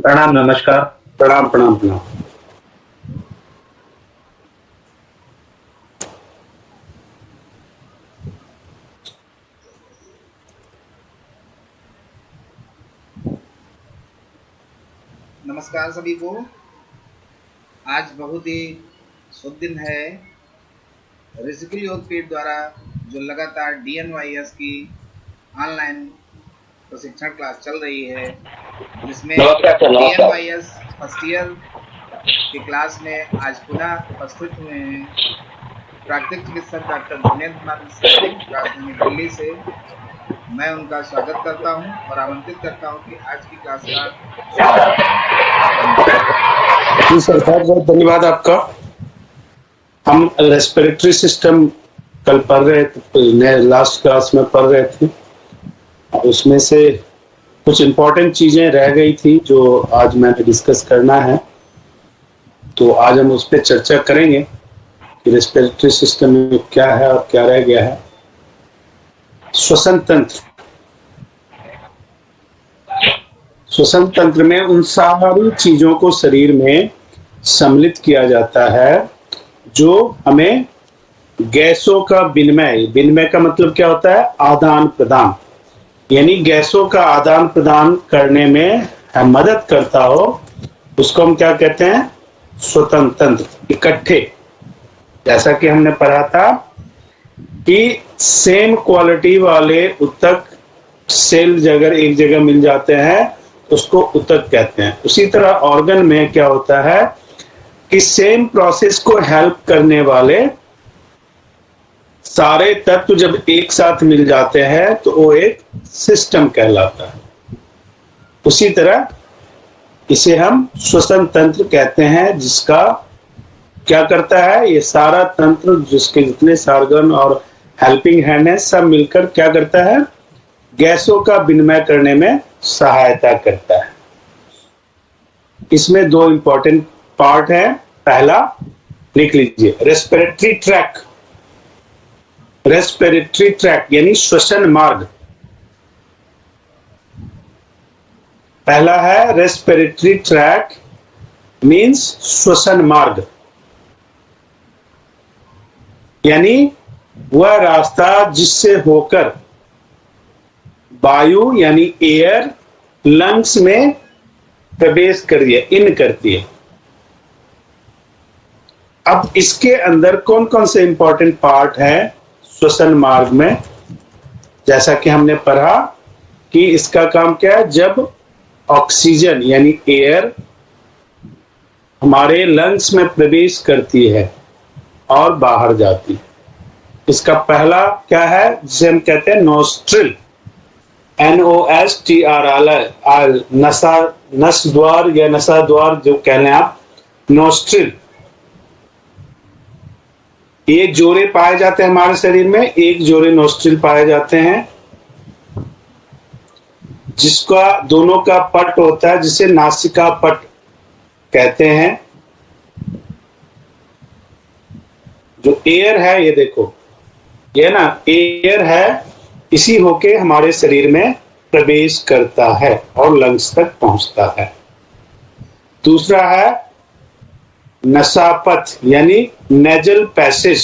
प्रणाम, नमस्कार। प्रणाम प्रणाम प्रणाम। नमस्कार सभी को। आज बहुत ही शुभ दिन है। ऋषिकुल योगपीठ द्वारा जो लगातार DNYS की ऑनलाइन प्रशिक्षण क्लास चल रही है, जिसमें नमस्कार सर, नमस्कार। DNYS फर्स्ट ईयर की क्लास में आज पुनः उपस्थित हुए हैं प्राकृतिक चिकित्सक डॉक्टर धीरेन्द्र कुमार मिश्रा जी, राजधानी दिल्ली से। मैं उनका स्वागत करता हूं और आमंत्रित करता हूं कि आज की क्लास का जी सर, बहुत बहुत धन्यवाद आपका। हम रेस्पिरेटरी सिस्टम कल पढ़ रहे थे, लास्ट क्लास में पढ़ रहे थे। उसमें से कुछ इम्पोर्टेंट चीजें रह गई थी जो आज मैंने डिस्कस करना है। तो आज हम उस पर चर्चा करेंगे कि रेस्पिरेटरी सिस्टम में क्या है और क्या रह गया है। श्वसन तंत्र, श्वसन तंत्र में उन सारी चीजों को शरीर में सम्मिलित किया जाता है जो हमें गैसों का विनिमय, विनिमय का मतलब क्या होता है? आदान प्रदान, यानी गैसों का आदान प्रदान करने में मदद करता हो, उसको हम क्या कहते हैं? श्वसन तंत्र। इकट्ठे, जैसा कि हमने पढ़ा था कि सेम क्वालिटी वाले उत्तक सेल अगर एक जगह मिल जाते हैं उसको उत्तक कहते हैं। उसी तरह ऑर्गन में क्या होता है कि सेम प्रोसेस को हेल्प करने वाले सारे तत्व जब एक साथ मिल जाते हैं तो वो एक सिस्टम कहलाता है। उसी तरह इसे हम श्वसन तंत्र कहते हैं, जिसका क्या करता है? ये सारा तंत्र, जिसके जितने सार्गन और हेल्पिंग हैंड है, सब मिलकर क्या करता है? गैसों का विनिमय करने में सहायता करता है। इसमें दो इंपॉर्टेंट पार्ट है। पहला लिख लीजिए, रेस्पिरेटरी ट्रैक। रेस्पिरेटरी ट्रैक यानी श्वसन मार्ग। पहला है रेस्पिरेटरी ट्रैक, मींस श्वसन मार्ग, यानी वह रास्ता जिससे होकर वायु यानी एयर लंग्स में प्रवेश करती है, इन करती है। अब इसके अंदर कौन कौन से इंपॉर्टेंट पार्ट है श्वसन मार्ग में? जैसा कि हमने पढ़ा कि इसका काम क्या है? जब ऑक्सीजन यानी एयर हमारे लंग्स में प्रवेश करती है और बाहर जाती है, इसका पहला क्या है, जिसे हम कहते हैं नोस्ट्रिल, NOSTRL, नसा, नस द्वार या नसा द्वार जो कह लें आप, नोस्ट्रिल। एक जोड़े पाए जाते हैं हमारे शरीर में, एक जोड़े नोस्ट्रिल पाए जाते हैं, जिसका दोनों का पट होता है, जिसे नासिका पट कहते हैं। जो एयर है, ये देखो, ये ना एयर है, इसी होके हमारे शरीर में प्रवेश करता है और लंग्स तक पहुंचता है। दूसरा है नसापथ यानी नेजल पैसेज।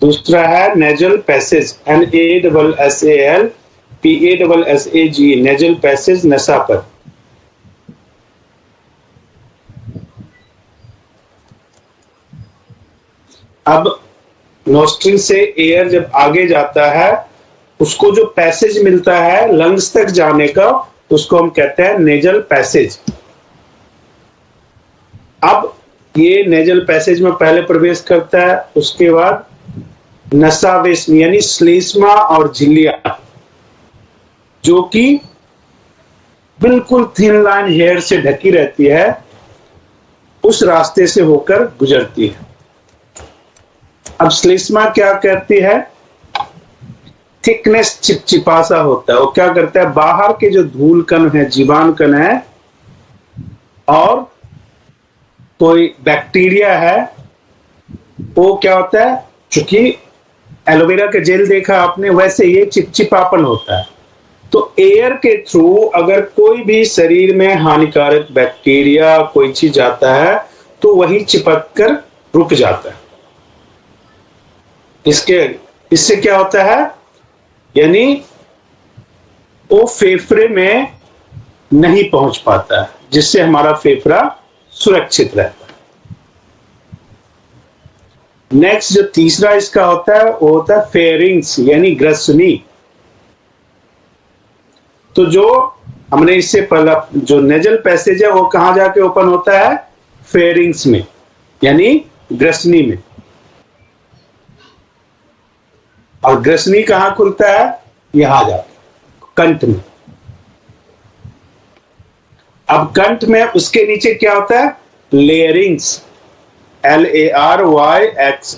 दूसरा है nasal passage, NASSALPASSAG, nasal passage, नसापथ। अब नोस्ट्रिल से एयर जब आगे जाता है, उसको जो पैसेज मिलता है लंग्स तक जाने का, उसको हम कहते हैं नेजल पैसेज। अब ये नेजल पैसेज में पहले प्रवेश करता है, उसके बाद नसावेश यानी श्लेष्मा और झिल्लियां, जो कि बिल्कुल थिन लाइन हेयर से ढकी रहती है, उस रास्ते से होकर गुजरती है। अब श्लेष्मा क्या करती है? थिकनेस चिपचिपा सा होता है। वो क्या करता है? बाहर के जो धूल कण है, जीवाणु कण है और कोई बैक्टीरिया है, वो क्या होता है? चूंकि एलोवेरा का जेल देखा आपने, वैसे ये चिपचिपापन होता है, तो एयर के थ्रू अगर कोई भी शरीर में हानिकारक बैक्टीरिया कोई चीज आता है तो वही चिपक कर रुक जाता है। इससे क्या होता है, यानी वो फेफड़े में नहीं पहुंच पाता है, जिससे हमारा फेफड़ा सुरक्षित रहता है। नेक्स्ट जो तीसरा इसका होता है वो होता है फेरिंग्स, यानी ग्रसनी। तो जो हमने इससे पहला जो नेजल पैसेज है वो कहां जाके ओपन होता है, फेरिंग्स में, यानी ग्रसनी में। और ग्रसनी कहां खुलता है, यहां जाके कंठ में। अब कंठ में उसके नीचे क्या होता है, लेयरिंग्स, LARYNX,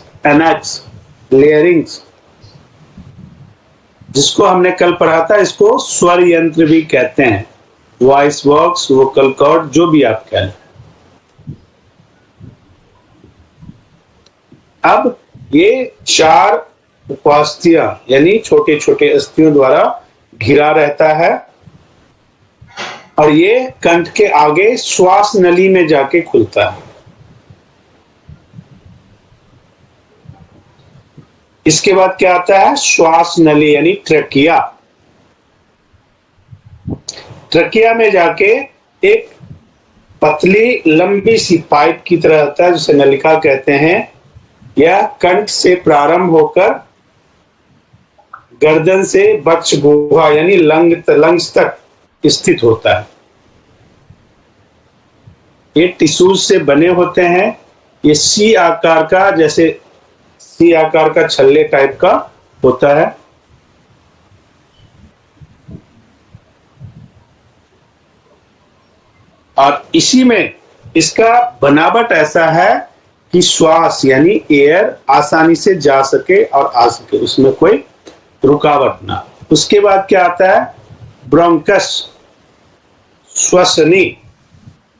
लेयरिंग्स, जिसको हमने कल पढ़ा था। इसको स्वर यंत्र भी कहते हैं, वॉइस बॉक्स, वोकल कॉर्ड, जो भी आप कह लें। अब ये 4 उपास्थियां यानी छोटे छोटे अस्थियों द्वारा घिरा रहता है, और ये कंठ के आगे श्वास नली में जाके खुलता है। इसके बाद क्या आता है, श्वास नली यानी ट्रकिया। ट्रकिया में जाके एक पतली लंबी सी पाइप की तरह होता है, जिसे नलिका कहते हैं। यह कंठ से प्रारंभ होकर गर्दन से वक्ष गुहा यानी लंग्स तक स्थित होता है। ये टिश्यूज से बने होते हैं। ये सी आकार का, जैसे सी आकार का छल्ले टाइप का होता है। और इसी में इसका बनावट ऐसा है कि श्वास यानी एयर आसानी से जा सके और आ सके, उसमें कोई रुकावट ना। उसके बाद क्या आता है, ब्रोंकस, श्वसनी,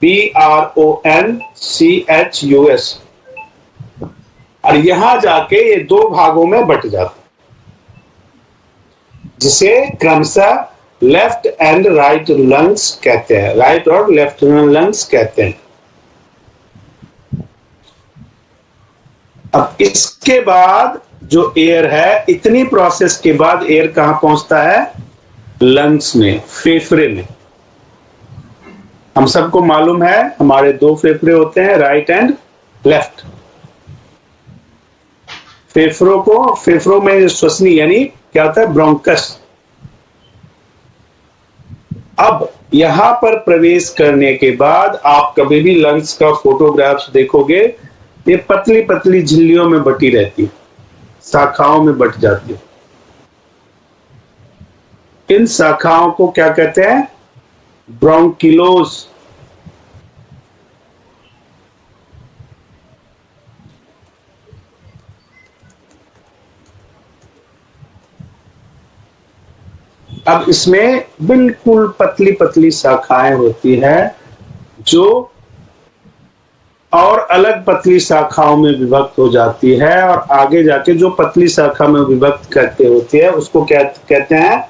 BRONCHUS। और यहां जाके ये 2 भागों में बट जाता है, जिसे क्रमशः लेफ्ट एंड राइट लंग्स कहते हैं, राइट और लेफ्ट लंग्स कहते हैं। अब इसके बाद जो एयर है, इतनी प्रोसेस के बाद एयर कहां पहुंचता है, लंग्स में, फेफड़े में। हम सबको मालूम है हमारे 2 फेफड़े होते हैं, राइट एंड लेफ्ट। फेफड़ों में श्वसनी यानी क्या होता है, ब्रोंकस। अब यहां पर प्रवेश करने के बाद आप कभी भी लंग्स का फोटोग्राफ्स देखोगे, ये पतली पतली झिल्लियों में बटी रहती है, शाखाओं में बट जाती है। इन शाखाओं को क्या कहते हैं, ब्रोंकिलोस। अब इसमें बिल्कुल पतली पतली शाखाएं होती है, जो और अलग पतली शाखाओं में विभक्त हो जाती है, और आगे जाके जो पतली शाखा में विभक्त करते होती है उसको कहते हैं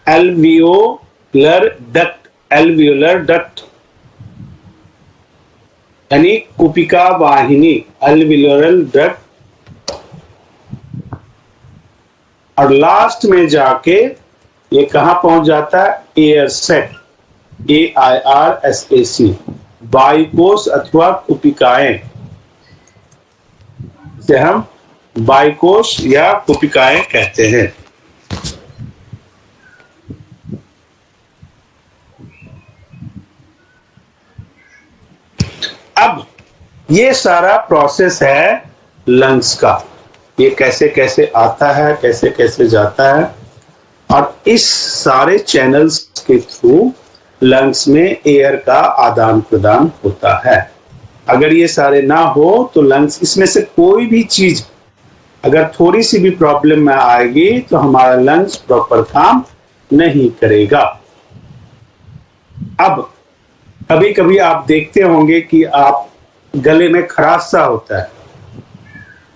एल्वियोलर डक्ट। एल्वियोलर डक्ट यानी कुपिका वाहिनी, एल्वियोलर डक्ट। और लास्ट में जाके ये कहां पहुंच जाता है, एयर सैक, AIRSAC, बाइकोस अथवा कुपिकाएं, जिसे हम बाइकोश या कुपिकाएं कहते हैं। अब ये सारा प्रोसेस है लंग्स का, ये कैसे कैसे आता है, कैसे कैसे जाता है, और इस सारे चैनल्स के थ्रू लंग्स में एयर का आदान प्रदान होता है। अगर ये सारे ना हो तो लंग्स, इसमें से कोई भी चीज अगर थोड़ी सी भी प्रॉब्लम में आएगी तो हमारा लंग्स प्रॉपर काम नहीं करेगा। अब कभी कभी आप देखते होंगे कि आप गले में खराश सा होता है,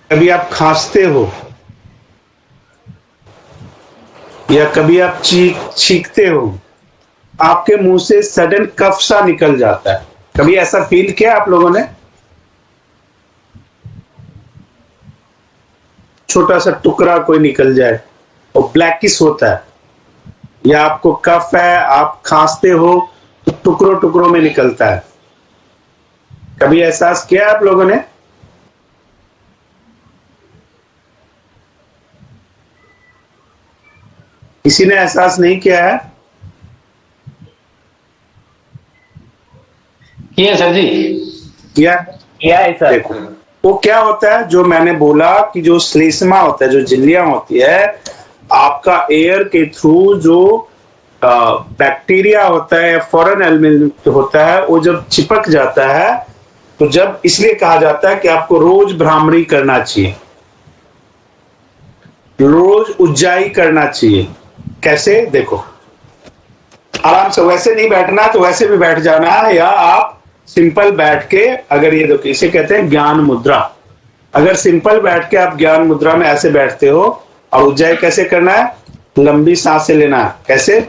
कभी आप खांसते हो, या कभी आप छींकते हो, आपके मुंह से सडन कफ सा निकल जाता है, कभी ऐसा फील किया आप लोगों ने? छोटा सा टुकड़ा कोई निकल जाए और ब्लैकिश होता है, या आपको कफ है, आप खांसते हो तो टुकड़ों टुकड़ों में निकलता है, कभी एहसास किया आप लोगों ने? किसी ने एहसास नहीं किया है? किया सर जी, किया है सर। देखो, वो क्या होता है, जो मैंने बोला कि जो श्लेष्मा होता है, जो झिल्लियां होती है, आपका एयर के थ्रू जो बैक्टीरिया होता है, फॉरेन एलिमेंट होता है, वो जब चिपक जाता है, तो जब इसलिए कहा जाता है कि आपको रोज भ्रामरी करना चाहिए, रोज उज्जाई करना चाहिए। कैसे? देखो, आराम से, वैसे नहीं बैठना तो वैसे भी बैठ जाना है, या आप सिंपल बैठ के, अगर ये देखो, इसे कहते हैं ज्ञान मुद्रा। अगर सिंपल बैठ के आप ज्ञान मुद्रा में ऐसे बैठते हो, और उज्जाई कैसे करना है? लंबी सांसें लेना है। कैसे?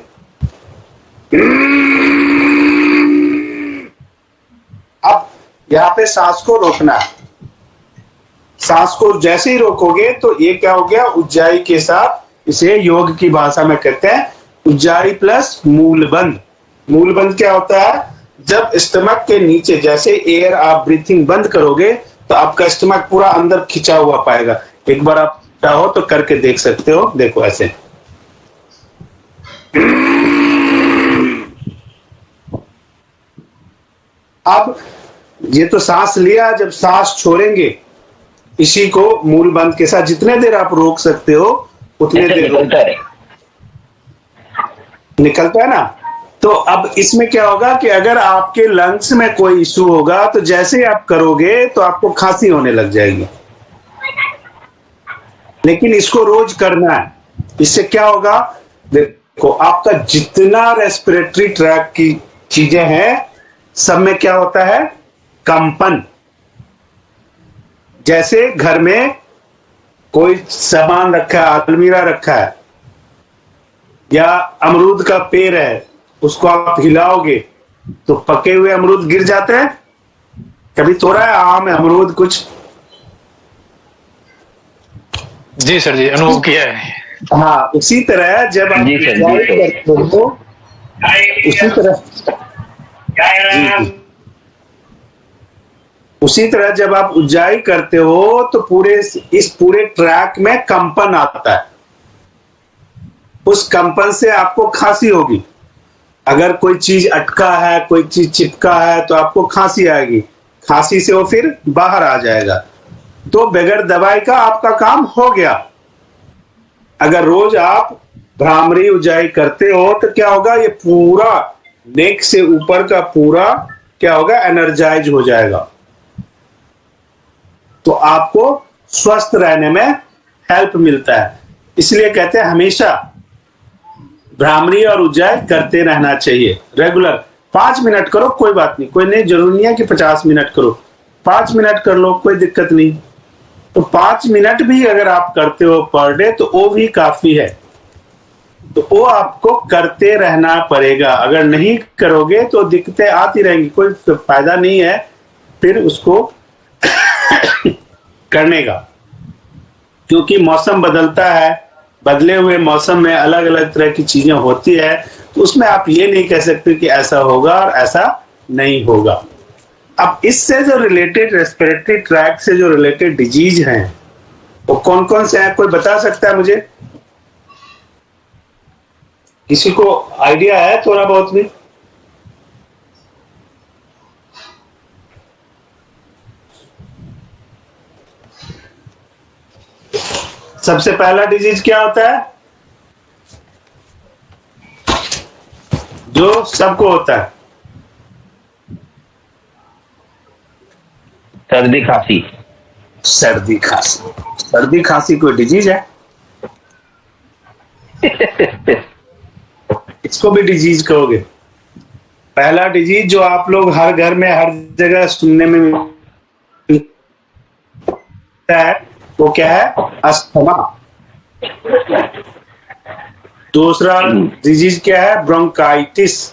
अब यहां पे सांस को रोकना है। सांस को जैसे ही रोकोगे तो ये क्या हो गया? उज्जाई के साथ, इसे योग की भाषा में कहते हैं उज्जाई प्लस मूलबंध। मूलबंध क्या होता है? जब स्टमक के नीचे जैसे एयर आप ब्रीथिंग बंद करोगे तो आपका स्टमक पूरा अंदर खिंचा हुआ पाएगा। एक बार आप चाहो तो करके देख सकते हो। देखो ऐसे, अब ये तो सांस लिया, जब सांस छोड़ेंगे इसी को मूल बंद के साथ जितने देर आप रोक सकते हो उतने देर निकलता है ना। तो अब इसमें क्या होगा कि अगर आपके लंग्स में कोई इशू होगा तो जैसे ही आप करोगे तो आपको खांसी होने लग जाएगी, लेकिन इसको रोज करना है। इससे क्या होगा? देखो, आपका जितना रेस्पिरेटरी ट्रैक की चीजें हैं सब में क्या होता है? कंपन। जैसे घर में कोई सामान रखा है, अलमीरा रखा है, या अमरूद का पेड़ है, उसको आप हिलाओगे तो पके हुए अमरूद गिर जाते हैं। कभी तोड़ा है आम, अमरूद कुछ? जी सर जी, अनुभव किया है। हाँ, उसी तरह जब आप करते हो, उसी तरह उसी तरह जब आप उज्जाई करते हो तो इस पूरे ट्रैक में कंपन आता है। उस कंपन से आपको खांसी होगी। अगर कोई चीज अटका है, कोई चीज चिपका है, तो आपको खांसी आएगी। खांसी से वो फिर बाहर आ जाएगा। तो बगैर दवाई का आपका काम हो गया। अगर रोज आप भ्रामरी उज्जाई करते हो तो क्या होगा? ये पूरा नेक से ऊपर का पूरा क्या होगा? एनर्जाइज हो जाएगा। तो आपको स्वस्थ रहने में हेल्प मिलता है। इसलिए कहते हैं हमेशा भ्रामरी और उज्जाई करते रहना चाहिए रेगुलर। 5 मिनट करो, कोई बात नहीं, कोई नहीं, जरूरी नहीं है कि 50 मिनट करो। 5 मिनट कर लो, कोई दिक्कत नहीं। तो 5 मिनट भी अगर आप करते हो पर डे तो वो भी काफी है। तो वो आपको करते रहना पड़ेगा। अगर नहीं करोगे तो दिक्कतें आती रहेंगी, कोई फायदा नहीं है फिर उसको करने का, क्योंकि मौसम बदलता है। बदले हुए मौसम में अलग अलग तरह की चीजें होती है, तो उसमें आप ये नहीं कह सकते कि ऐसा होगा और ऐसा नहीं होगा। अब इससे जो रिलेटेड, रेस्पिरेटरी ट्रैक से जो रिलेटेड डिजीज हैं वो कौन कौन से हैं? कोई बता सकता है मुझे? किसी को आइडिया है थोड़ा बहुत भी? सबसे पहला डिजीज क्या होता है जो सबको होता है? सर्दी खांसी। सर्दी खांसी। सर्दी खांसी कोई डिजीज है? इसको भी डिजीज कहोगे? पहला डिजीज जो आप लोग हर घर में हर जगह सुनने में मिलता है वो क्या है? अस्थमा। दूसरा डिजीज क्या है? ब्रोंकाइटिस।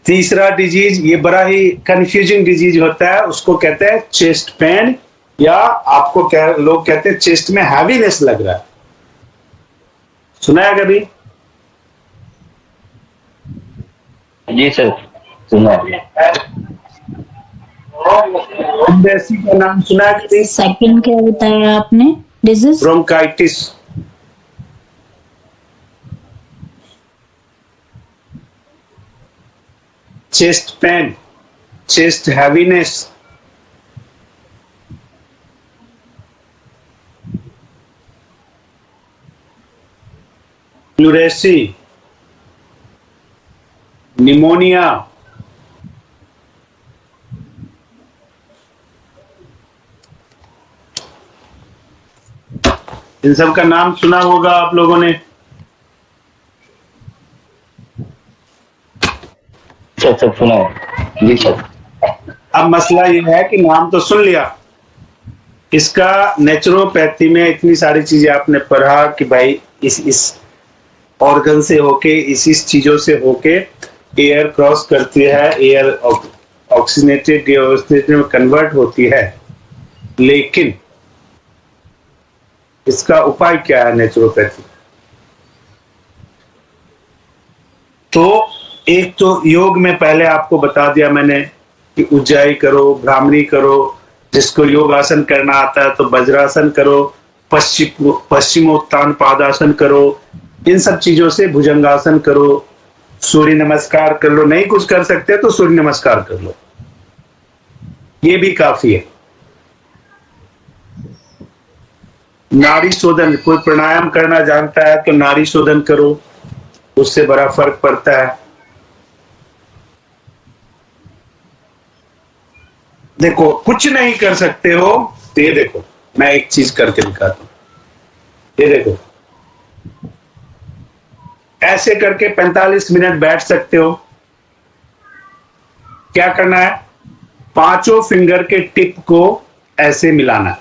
तीसरा डिजीज, ये बड़ा ही कंफ्यूजिंग डिजीज होता है, उसको कहते हैं चेस्ट पेन, या आपको क्या लोग कहते हैं चेस्ट में हैवीनेस लग रहा है। सुना है कभी? जी सर, सुना है। ब्रोंकाइटिस का नाम सुना है कभी? सेकंड क्या बताया आपने disease? Bronchitis. Chest pain, chest heaviness, pleurisy, pneumonia, इन सब का नाम सुना होगा आप लोगों ने। सर सुना है। जी सर। अब मसला ये है कि नाम तो सुन लिया, इसका नेचुरोपैथी में इतनी सारी चीजें आपने पढ़ा कि भाई इस ऑर्गन से होके इस चीजों से होके एयर क्रॉस करती है, एयर ऑक्सीजनेटेड में कन्वर्ट होती है, लेकिन इसका उपाय क्या है नेचुरोपैथी? तो एक तो योग में पहले आपको बता दिया मैंने कि उज्जाई करो, भ्रामरी करो, जिसको योग आसन करना आता है तो वज्रासन करो, पश्चिमोत्तान पादासन करो, इन सब चीजों से भुजंगासन करो, सूर्य नमस्कार कर लो, नहीं कुछ कर सकते तो सूर्य नमस्कार कर लो, ये भी काफी है। नाड़ी शोधन, कोई प्राणायाम करना जानता है तो नाड़ी शोधन करो, उससे बड़ा फर्क पड़ता है। देखो कुछ नहीं कर सकते हो तो ये देखो, मैं एक चीज करके दिखाता हूं, ये देखो, ऐसे करके 45 मिनट बैठ सकते हो। क्या करना है? पांचों फिंगर के टिप को ऐसे मिलाना।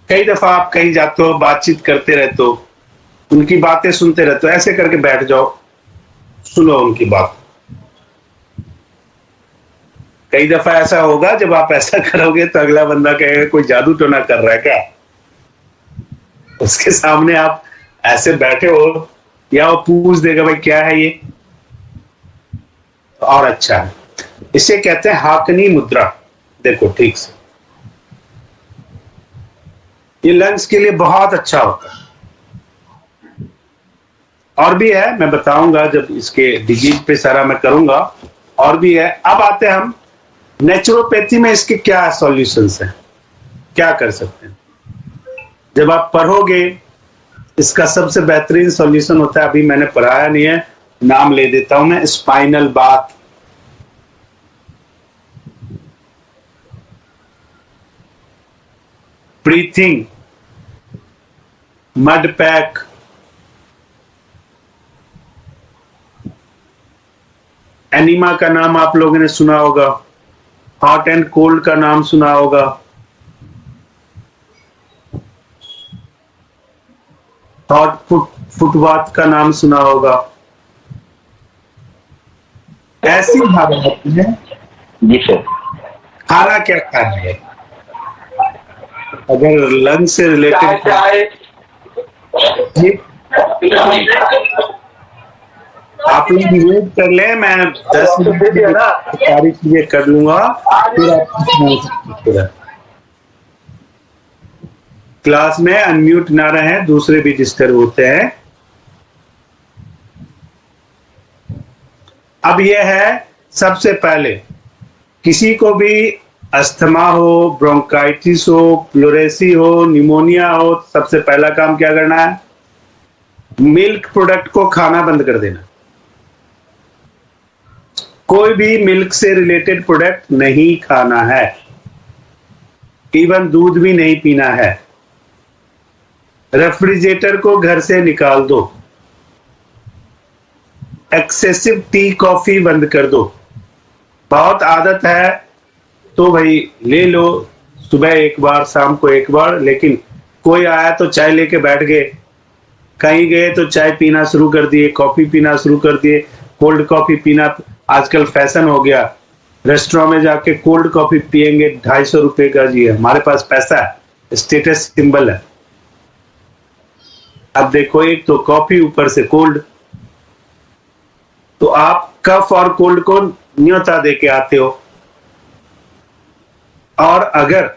कई दफा आप कहीं जाते हो, बातचीत करते रहते हो, उनकी बातें सुनते रहते हो, ऐसे करके बैठ जाओ, सुनो उनकी बात। कई दफा ऐसा होगा जब आप ऐसा करोगे तो अगला बंदा कहेगा कोई जादू टोना कर रहा है क्या? उसके सामने आप ऐसे बैठे हो या वो पूछ देगा भाई क्या है ये, तो और अच्छा है। इसे कहते हैं हाकनी मुद्रा। देखो ठीक से, ये लंग्स के लिए बहुत अच्छा होता है। और भी है, मैं बताऊंगा जब इसके डिजीज पे सारा मैं करूंगा, और भी है। अब आते हैं हम नेचुरोपैथी में, इसके क्या सॉल्यूशंस हैं, क्या कर सकते हैं। जब आप पढ़ोगे, इसका सबसे बेहतरीन सॉल्यूशन होता है, अभी मैंने पढ़ाया नहीं है, नाम ले देता हूं मैं, spinal bath. Breathing, mud pack, enema का नाम आप लोगों ने सुना होगा, हॉट एंड कोल्ड का नाम सुना होगा, हॉट फुटबाथ का नाम सुना होगा। ऐसी हालत में जी सर। खाना क्या खाना है? अगर लंग से रिलेटेड, आप लोग वेट कर ले, मैं 10 मिनट में सारी चीजें कर लूंगा, फिर आप क्लास में अनम्यूट ना रहे, दूसरे भी डिस्टर्ब होते हैं। अब यह है, सबसे पहले किसी को भी अस्थमा हो, ब्रोंकाइटिस हो, प्लूरेसी हो, निमोनिया हो, सबसे पहला काम क्या करना है? मिल्क प्रोडक्ट को खाना बंद कर देना। कोई भी मिल्क से रिलेटेड प्रोडक्ट नहीं खाना है, इवन दूध भी नहीं पीना है। रेफ्रिजरेटर को घर से निकाल दो। एक्सेसिव टी कॉफी बंद कर दो। बहुत आदत है तो भाई ले लो, सुबह एक बार, शाम को एक बार। लेकिन कोई आया तो चाय लेके बैठ गए, कहीं गए तो चाय पीना शुरू कर दिए, कॉफी पीना शुरू कर दिए, कोल्ड कॉफी पीना आजकल फैशन हो गया। रेस्टोरेंट में जाके कोल्ड कॉफी पियेंगे, 250 रुपए का। जी हमारे पास पैसा है, स्टेटस सिंबल है। अब देखो, एक तो कॉफी, ऊपर से कोल्ड। तो आप कफ और कोल्ड को न्योता दे के आते हो। और अगर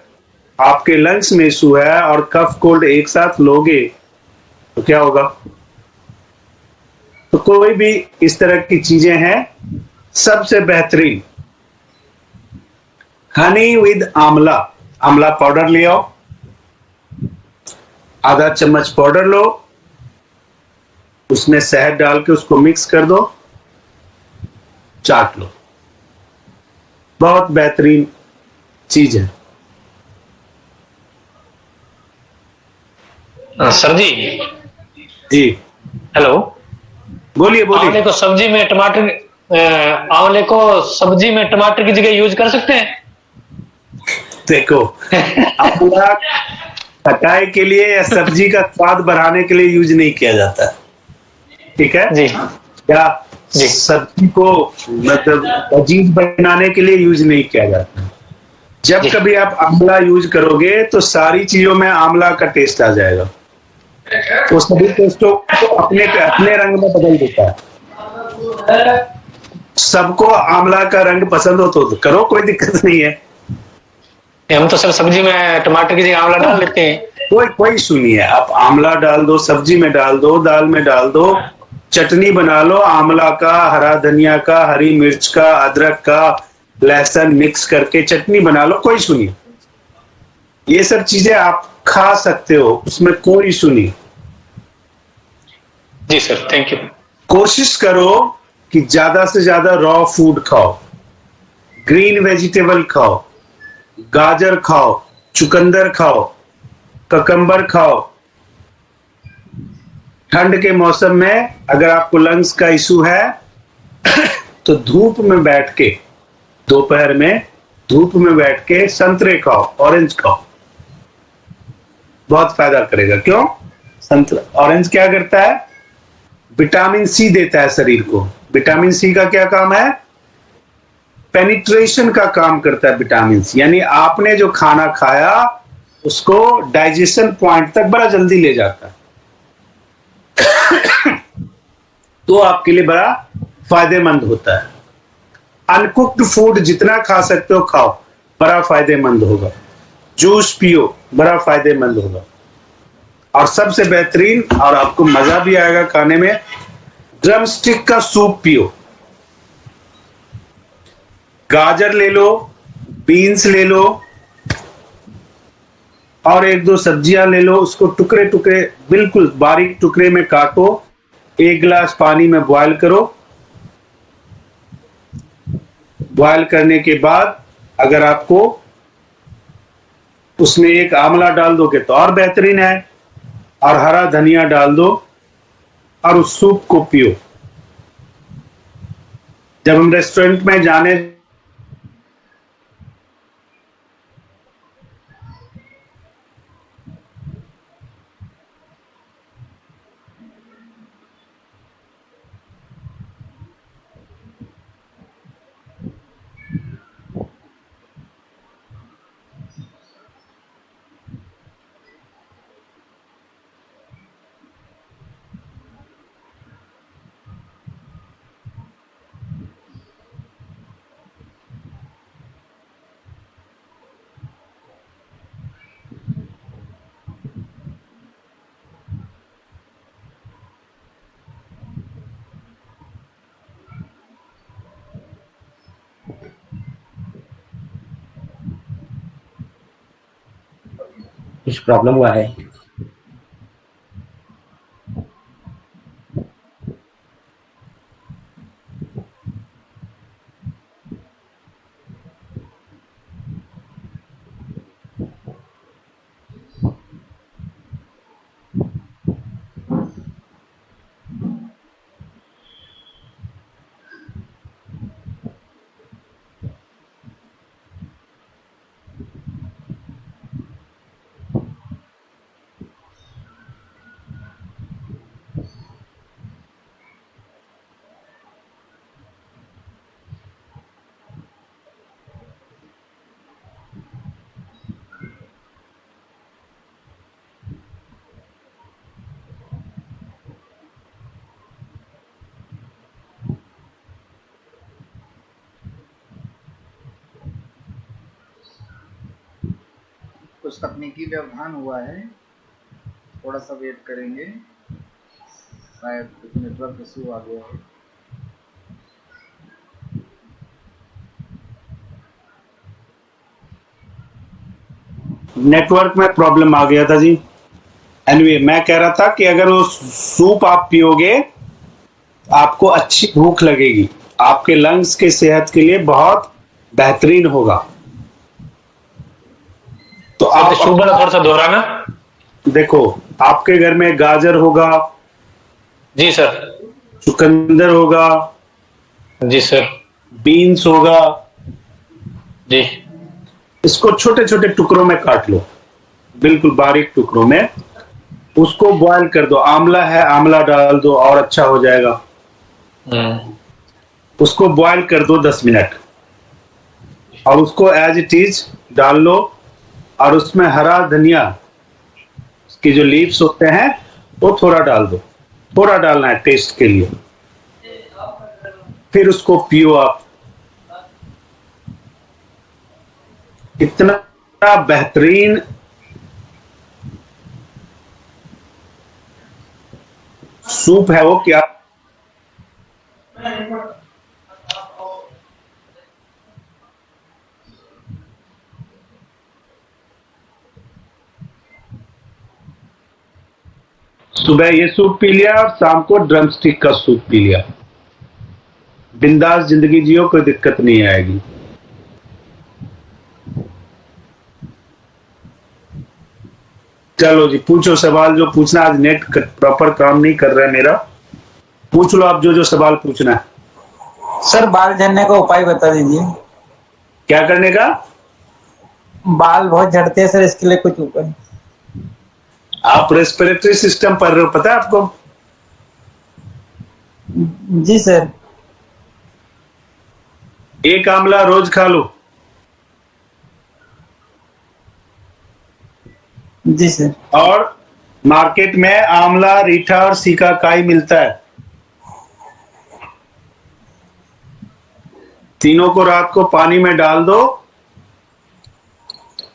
आपके लंग्स में इशू है और कफ कोल्ड एक साथ लोगे तो क्या होगा? तो कोई भी इस तरह की चीजें हैं, सबसे बेहतरीन हनी विद आंवला। आंवला पाउडर ले आओ, आधा चम्मच पाउडर लो, उसमें शहद डाल के उसको मिक्स कर दो, चाट लो। बहुत बेहतरीन चीज है। सर जी। जी हेलो। बोलिए बोलिए। आंवले को सब्जी में टमाटर की जगह यूज कर सकते हैं? देखो, आंवला खटाई के लिए या सब्जी का स्वाद बढ़ाने के लिए यूज नहीं किया जाता, ठीक है जी। या जी। सब्जी को मतलब अजीब बनाने के लिए यूज नहीं किया जाता। जब जी। कभी आप आंवला यूज करोगे तो सारी चीजों में आंवला का टेस्ट आ जाएगा। वो सभी टेस्टों को अपने अपने रंग में बदल देता है। सबको आंवला का रंग पसंद हो तो करो, कोई दिक्कत नहीं है। हम तो सर सब्जी में टमाटर की जगह आंवला डाल लेते हैं। कोई सुनिए, आप आंवला डाल दो, सब्जी में डाल दो, दाल में डाल दो, चटनी बना लो आंवला का, हरा धनिया का, हरी मिर्च का, अदरक का, लहसुन मिक्स करके चटनी बना लो, कोई सुनिए। ये सब चीजें आप खा सकते हो, उसमें कोई इशू नहीं। जी सर, थैंक यू। कोशिश करो कि ज्यादा से ज्यादा रॉ फूड खाओ, ग्रीन वेजिटेबल खाओ, गाजर खाओ, चुकंदर खाओ, ककंबर खाओ। ठंड के मौसम में अगर आपको लंग्स का इशू है तो धूप में बैठ के, दोपहर में धूप में बैठ के संतरे खाओ, ऑरेंज खाओ, बहुत फायदा करेगा। क्यों? संतरा, ऑरेंज क्या करता है? विटामिन सी देता है शरीर को। विटामिन सी का क्या काम है? पेनिट्रेशन का काम करता है विटामिन सी, यानी आपने जो खाना खाया उसको डाइजेशन पॉइंट तक बड़ा जल्दी ले जाता है। तो आपके लिए बड़ा फायदेमंद होता है। अनकुक्ड फूड जितना खा सकते हो खाओ, बड़ा फायदेमंद होगा। जूस पियो, बड़ा फायदेमंद होगा। और सबसे बेहतरीन, और आपको मजा भी आएगा खाने में, ड्रम स्टिक का सूप पियो। गाजर ले लो, बीन्स ले लो, और एक दो सब्जियां ले लो, उसको टुकड़े टुकड़े बिल्कुल बारीक टुकड़े में काटो, एक गिलास पानी में बॉयल करो। बॉयल करने के बाद अगर आपको उसमें एक आंवला डाल दोगे तो और बेहतरीन है, और हरा धनिया डाल दो और उस सूप को पियो। जब हम रेस्टोरेंट में जाने कुछ प्रॉब्लम हुआ है? कुछ तकनीकी व्यवधान हुआ है, थोड़ा सा वेट करेंगे, शायद कुछ नेटवर्क इशू आ गया है। नेटवर्क में प्रॉब्लम आ गया था जी। एनीवे, मैं कह रहा था कि अगर वो सूप आप पियोगे आपको अच्छी भूख लगेगी, आपके लंग्स के सेहत के लिए बहुत बेहतरीन होगा। तो सर आप सूप वाला थोड़ा सा दोहराना। देखो, आपके घर में गाजर होगा, जी सर। चुकंदर होगा, जी सर। बीन्स होगा। जी। इसको छोटे छोटे टुकड़ों में काट लो, बिल्कुल बारीक टुकड़ों में। उसको बॉयल कर दो, आंवला है आंवला डाल दो और अच्छा हो जाएगा। उसको बॉयल कर दो 10 मिनट और उसको एज इट इज डाल लो। और उसमें हरा धनिया की जो लीव्स होते हैं वो थोड़ा डाल दो, थोड़ा डालना है टेस्ट के लिए। फिर उसको पियो आप, इतना बेहतरीन सूप है वो। क्या सुबह ये सूप पी लिया और शाम को ड्रम स्टिक का सूप पी लिया, बिंदास जिंदगी जियो, कोई दिक्कत नहीं आएगी। चलो जी, पूछो सवाल जो पूछना। आज नेट प्रॉपर काम नहीं कर रहा है मेरा। पूछ लो आप जो सवाल पूछना है। सर बाल झड़ने का उपाय बता दीजिए। क्या करने का? बाल बहुत झड़ते हैं सर, इसके लिए कुछ उपाय। आप रेस्पिरेटरी सिस्टम पढ़ रहे हो, पता है आपको? जी सर। एक आंवला रोज खा लो। जी सर। और मार्केट में आंवला, रीठा और सिकाकाई मिलता है। तीनों को रात को पानी में डाल दो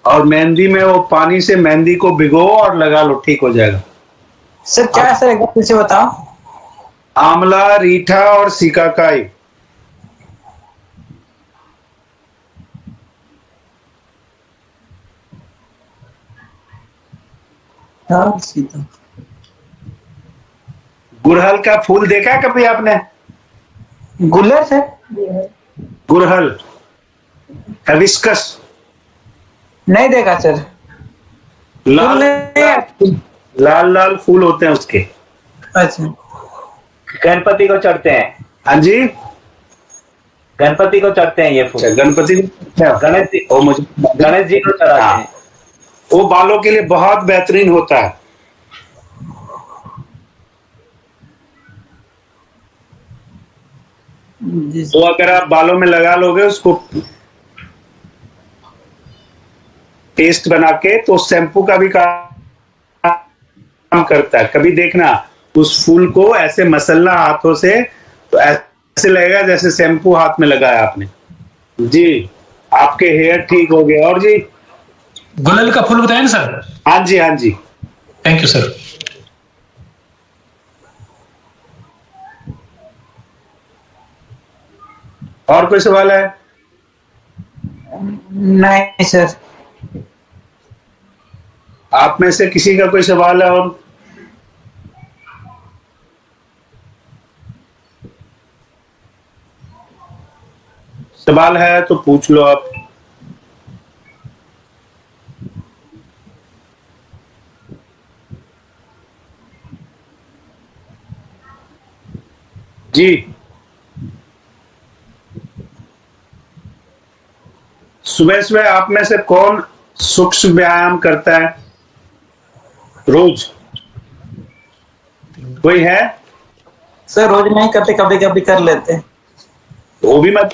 और मेहंदी में वो पानी से मेहंदी को भिगो और लगा लो, ठीक हो जाएगा। सर क्या सर, एक बार फिर से बताओ। आंवला, रीठा और सिकाकाई। गुड़हल का फूल देखा है कभी आपने? गुलर सर? गुड़हल, हिबिस्कस। नहीं देखा सर। लाल लाल लाल फूल होते हैं उसके। अच्छा। गणपति को चढ़ते हैं। हाँ जी, गणपति को चढ़ते हैं ये फूल। गणपति गणेश जी, मुझे गणेश जी को चढ़ाते हाँ, हैं। वो बालों के लिए बहुत बेहतरीन होता है। जी तो अगर आप बालों में लगा लोगे उसको पेस्ट बना के, तो शैम्पू का भी काम करता है। कभी देखना उस फूल को ऐसे मसलना हाथों से, तो ऐसे लगेगा जैसे शैम्पू हाथ में लगाया आपने। जी, आपके हेयर ठीक हो गए। और जी, गुलल का फूल बताया ना सर? हाँ जी, हाँ जी। Thank you sir. और कोई सवाल है? नहीं सर। आप में से किसी का कोई सवाल है? और सवाल है तो पूछ लो आप। जी, सुबह सुबह आप में से कौन सूक्ष्म व्यायाम करता है रोज? कोई है? सर रोज नहीं करते, कभी कभी कर लेते। वो भी मत